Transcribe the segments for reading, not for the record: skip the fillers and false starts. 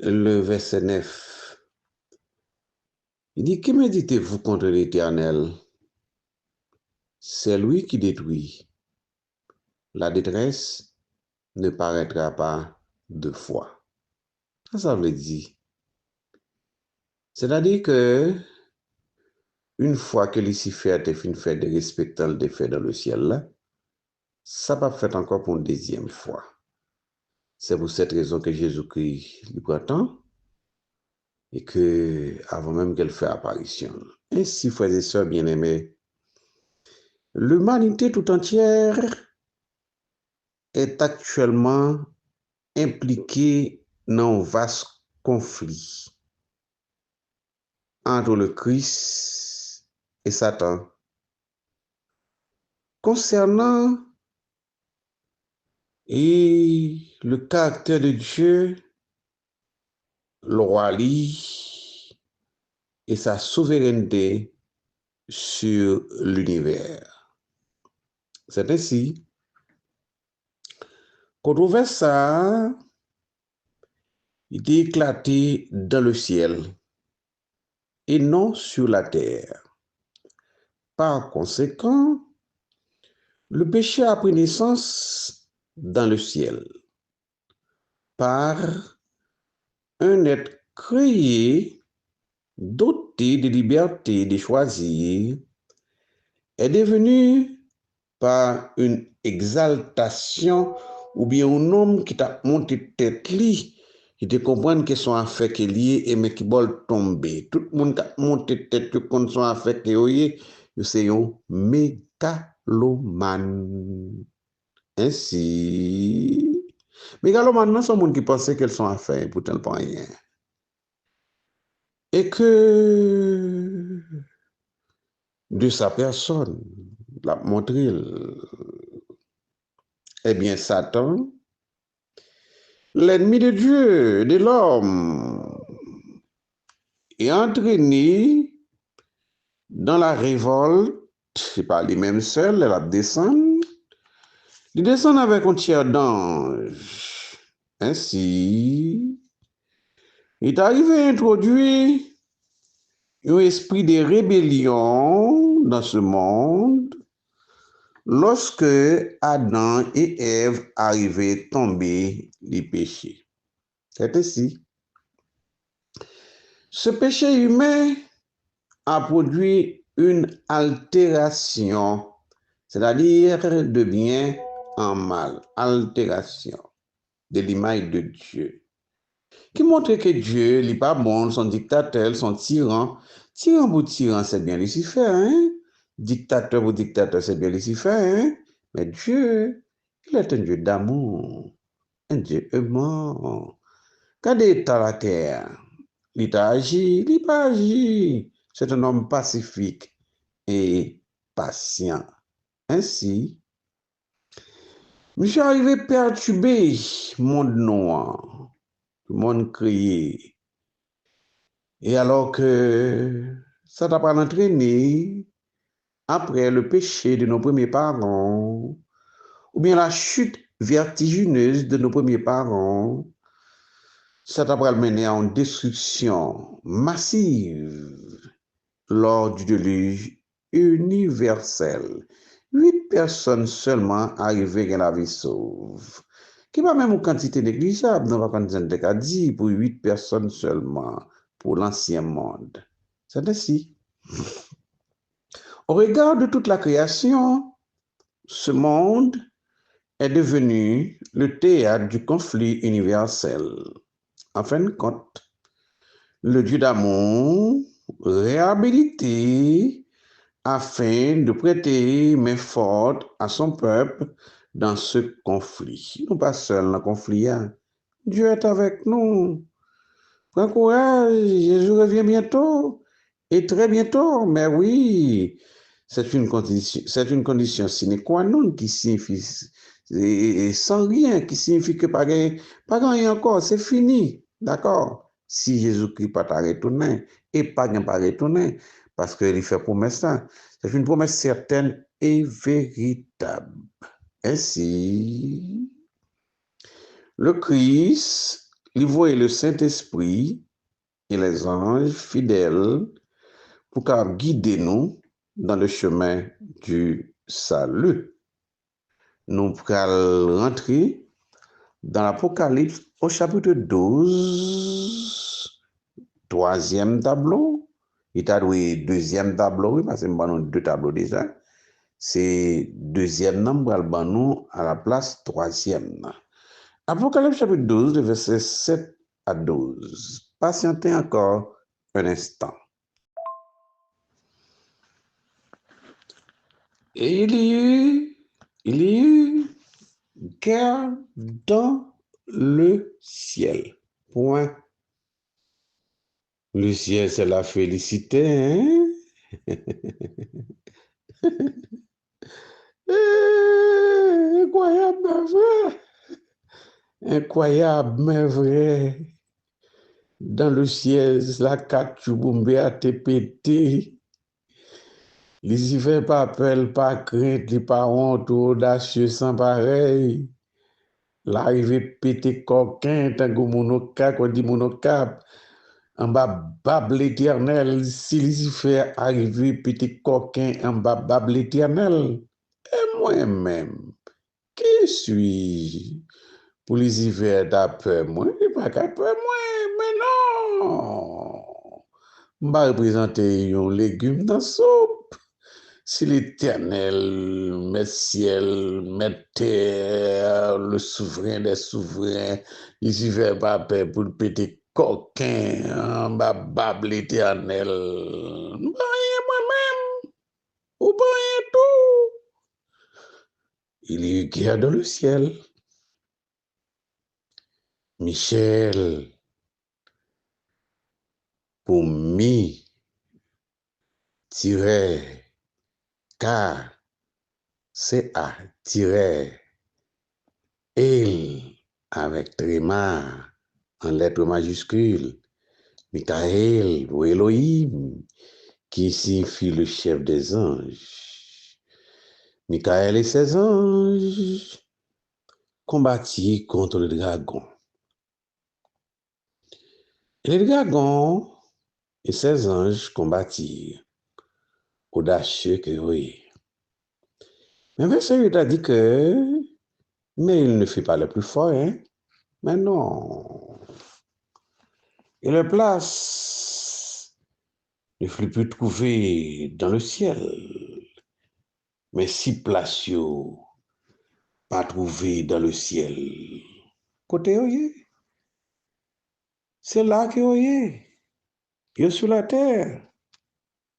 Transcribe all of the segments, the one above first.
le verset 9. Il dit, que méditez-vous contre l'Éternel? C'est lui qui détruit. La détresse ne paraîtra pas deux fois. Ça veut dire. C'est-à-dire que une fois que Lucifer a fait de respectant des faits dans le ciel, là, ça va fait encore pour une deuxième fois. C'est pour cette raison que Jésus-Christ lui prend temps et que avant même qu'elle fasse apparition. Ainsi, frères et sœurs bien-aimés, l'humanité tout entière est actuellement impliquée dans un vaste conflit entre le Christ et Satan. Concernant le caractère de Dieu, le roi et sa souveraineté sur l'univers. C'est ainsi qu'on trouve ça, il est éclaté dans le ciel et non sur la terre. Par conséquent, le péché a pris naissance dans le ciel par un être créé, doté de liberté de choisir, est devenu par une exaltation ou bien un homme qui t'a monté tête li, qui te comprend que son affaire qui est lié et mais qui bol tomber. Tout le monde qui a monté tête contre son affaire qui est c'est un mégalomane. Ainsi, mégalomane non sont monde qui pensait qu'elles sont affaires pourtant pas rien. Et que de sa personne, la montrer, eh bien Satan, l'ennemi de Dieu, de l'homme, est entraîné dans la révolte. C'est pas lui-même seul, elle va descendre. Il descend avec un tiers d'ange. Ainsi, il est arrivé à introduire un esprit de rébellion dans ce monde lorsque Adam et Ève arrivaient tombés du péché. C'est ainsi. Ce péché humain a produit une altération, c'est-à-dire de bien en mal, altération de l'image de Dieu, qui montre que Dieu n'est pas bon, son dictateur, son tyran. Tyran pour tyran, c'est bien Lucifer, hein? Dictateur pour dictateur, c'est bien Lucifer, hein? Mais Dieu, il est un Dieu d'amour, un Dieu aimant. Quand il est à la terre, il a agi, il pas agi. C'est un homme pacifique et patient. Ainsi, je suis arrivé perturbé, monde noir, le monde crié. Et alors que ça t'a pas entraîné, après le péché de nos premiers parents, ou bien la chute vertigineuse de nos premiers parents, ça t'a pas mené à une destruction massive lors du déluge universel. 8 personnes seulement arrivées à la vie sauve. Qui va même une quantité négligeable, dans la quantité de dit pour 8 personnes seulement pour l'ancien monde. C'est ainsi. Au regard de toute la création, ce monde est devenu le théâtre du conflit universel. En fin de compte, le Dieu d'amour réhabilité afin de prêter main forte à son peuple dans ce conflit. Nous ne sommes pas seuls dans le conflit. Dieu est avec nous. Prends courage, Jésus revient bientôt. Et très bientôt, mais oui, c'est une condition sine qua non qui signifie sans rien, qui signifie que pas rien encore, c'est fini. D'accord? Si Jésus-Christ pas retourner et pas retourner, parce qu'il fait promesse ça. C'est une promesse certaine et véritable. Ainsi, le Christ, il voyait le Saint-Esprit et les anges fidèles pour guider nous dans le chemin du salut. Nous allons rentrer dans l'Apocalypse au chapitre 12, troisième tableau. Il a doué deuxième tableau, oui, parce que nous avons deux tableaux déjà. C'est deuxième nombre, nous à la place troisième. Apocalypse chapitre 12, de versets 7 à 12. Patientez encore un instant. Et il y eut guerre dans le ciel. Point. Le ciel, c'est la félicité, hein? Incroyable, mais vrai. Incroyable, mais vrai. Dans le ciel, la cachouboumbe a été pété. Les hivers pas peur, pas crainte, les pas honte, audacieux sans pareil. L'arrivée pété coquin, tant que monocap, on dit monocap. En bas, bab l'éternel, si Lucifer arrivé pété coquin, en bas, bab l'éternel. Et moi-même, qui suis-je? Pour les hivers, t'as peur, moi, il pas qu'à peur, moi, mais non. Je vais représenter un légume dans la soupe. Si l'Éternel, met ciel, met terre, le souverain des souverains, il y fait pas peur pour le péter coquin, bab l'Éternel. Rien moi-même, ou pas rien tout. Il y a eu guerre dans le ciel. Michel, pour mi, tiret, K, CA, tiret, il, avec tréma, en lettres majuscules, Michael ou Elohim, qui signifie le chef des anges. Michael et ses anges combattirent contre le dragon. Et le dragon et ses anges combattirent, audacieux que oui. Mais verset 8 a dit que, mais il ne fut pas le plus fort, hein? Mais non. Et la place ne fut plus trouvée dans le ciel, mais six places pas trouvées dans le ciel. Côté oye, c'est là que oye. Yo sur la terre,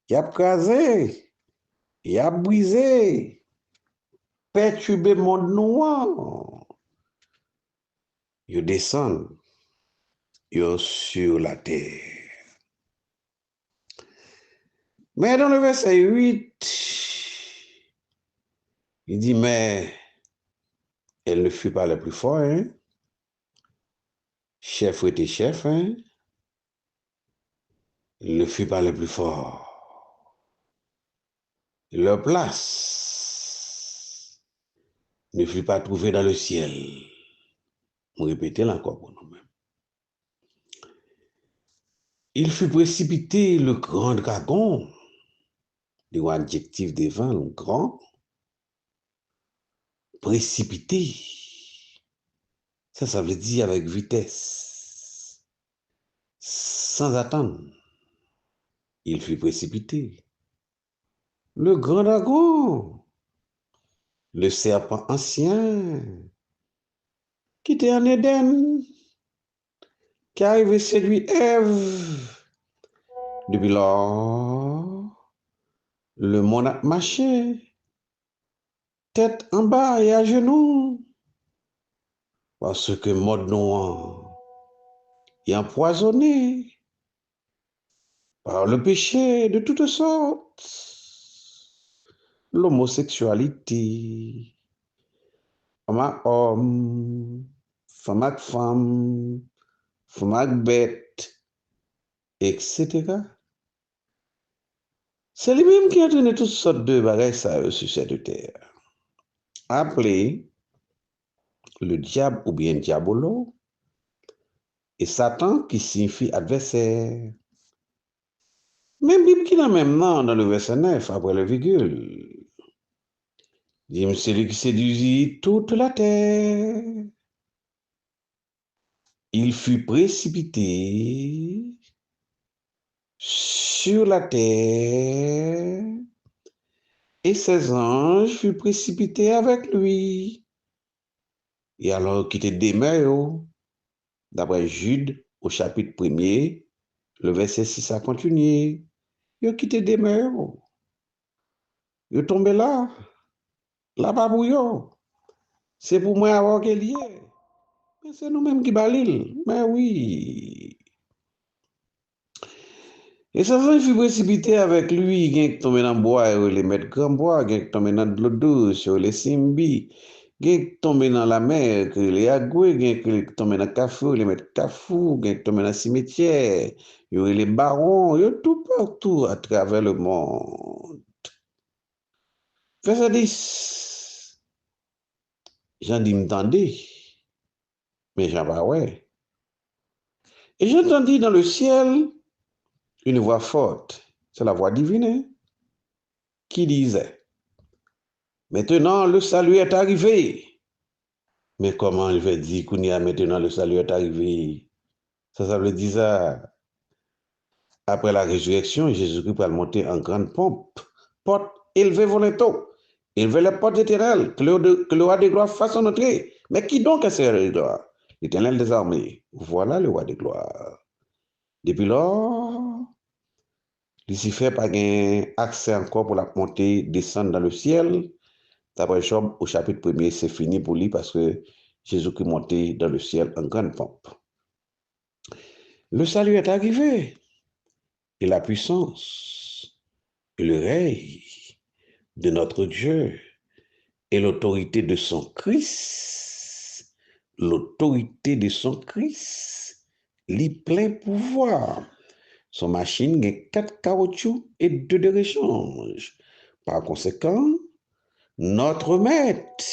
y a crasé, y a brisé, perturbé monde noir. Yo descend, yo sur la terre. Mais dans le verset 8, il dit, mais elle ne fut pas le plus fort, hein? Chef était chef, hein? Il ne fut pas le plus fort. Leur place ne fut pas trouvée dans le ciel. On répétait encore pour nous-mêmes. Il fut précipité le grand dragon, le adjectif devant le grand, précipité. Ça veut dire avec vitesse, sans attendre. Il fut précipité. Le grand dragon, le serpent ancien, qui était en Éden, qui arrivait séduire Ève. Depuis lors, le monde a marché, tête en bas et à genoux, parce que mode noir est empoisonné par le péché de toutes sortes, l'homosexualité, homme à homme, femme à femme, femme à bête, etc. C'est lui-même qui a donné toutes sortes de bagages sur cette terre. Appelé le diable ou bien diabolo, et Satan qui signifie adversaire. Même Bible qui n'a même nom dans le verset 9, après le virgule. Dit, c'est lui qui séduisit toute la terre. Il fut précipité sur la terre et ses anges furent précipités avec lui. Et alors qu'il était demeuré, d'après Jude, au chapitre 1er, le verset 6 a continué. Il a quitté demeuré. Il est tombé là-bas bouillon. C'est pour moi avoir qu'il y est. Mais c'est nous-mêmes qui balil. Mais oui. Et ça fut précipité avec lui, il qui tombé dans le bois, et les mettre grand bois, qui tombé dans de l'eau douce, les simbi, qui tombé dans la mer, que les agoués, qui tombé dans le cafou, les mettre cafou, qui tombé dans le cimetière, il y les barons, il y a tout partout à travers le monde. Verset 10. Jean dit, m'entendez, mais Jean pas ouais. Et j'entendis dans le ciel une voix forte, c'est la voix divine, hein, qui disait, maintenant le salut est arrivé. Mais comment il va dire qu'on y a maintenant le salut est arrivé? Ça veut dire ça. Après la résurrection, Jésus-Christ va monter en grande pompe, porte élevée volontaire, élever la porte éternelle, que le roi des gloires fasse son entrée. Mais qui donc est ce roi des gloires? L'Éternel des armées. Voilà le roi des gloires. Depuis lors, Lucifer n'a pas accès encore pour la montée, descendre dans le ciel. D'après Job, au chapitre 1er, c'est fini pour lui parce que Jésus-Christ est monté dans le ciel en grande pompe. Le salut est arrivé et la puissance et le règne de notre Dieu et l'autorité de son Christ, les plein pouvoir. Son machine a 4 caoutchoucs et 2 de rechange. Par conséquent, notre maître,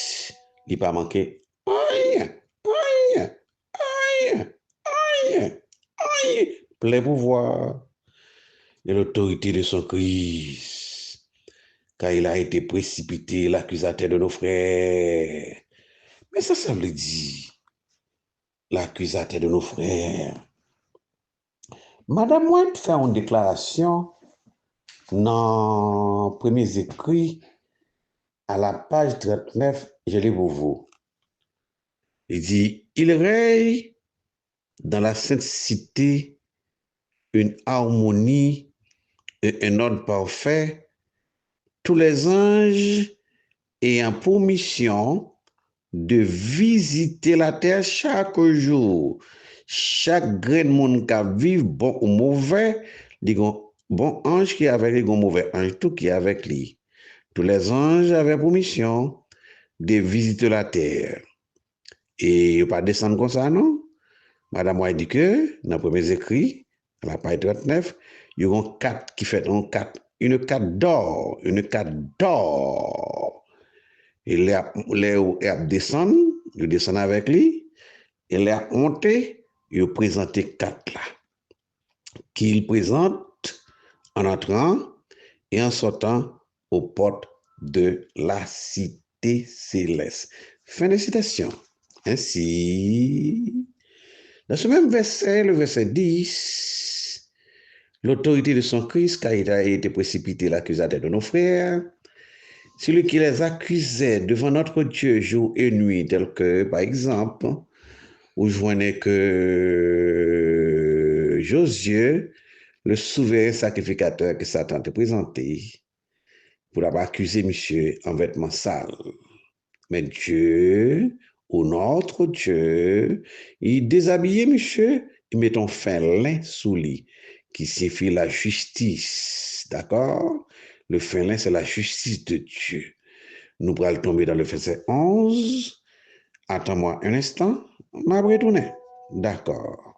il n'a pas manqué rien, plein pouvoir et l'autorité de son Christ, car il a été précipité, l'accusateur de nos frères. Mais ça veut dire, l'accusateur de nos frères. Madame White fait une déclaration dans Premiers Écrits, à la page 39, je lis pour vous. Il dit, il règne dans la sainte cité une harmonie et un ordre parfait, tous les anges ayant pour mission de visiter la terre chaque jour. Chaque grain de monde qui vit, bon ou mauvais, bon ange qui est avec lui, bon mauvais ange, tout qui est avec lui. Tous les anges avaient pour mission de visiter la terre. Et il ne pas descendre comme ça, non? Madame a dit que, dans les premiers écrits, à la page 39, il y a une carte qui fait une carte d'or, Et les descendent avec lui, et les a monté, il a présenté 4 là, qu'il présente en entrant et en sortant aux portes de la cité céleste. Fin de citation. Ainsi, dans ce même verset, le verset 10, l'autorité de son Christ, car il a été précipité l'accusateur de nos frères, celui qui les accusait devant notre Dieu jour et nuit, tel que, par exemple, vous joignez que Josué, le souverain sacrificateur que Satan te présenté, pour l'avoir accusé, monsieur, en vêtements sales. Mais Dieu, ou notre Dieu, il déshabillait, monsieur, il met un fin lin sous lui, qui signifie la justice, d'accord? Le fin lin, c'est la justice de Dieu. Nous allons tomber dans le verset 11. Attends-moi un instant, on va retourner. D'accord.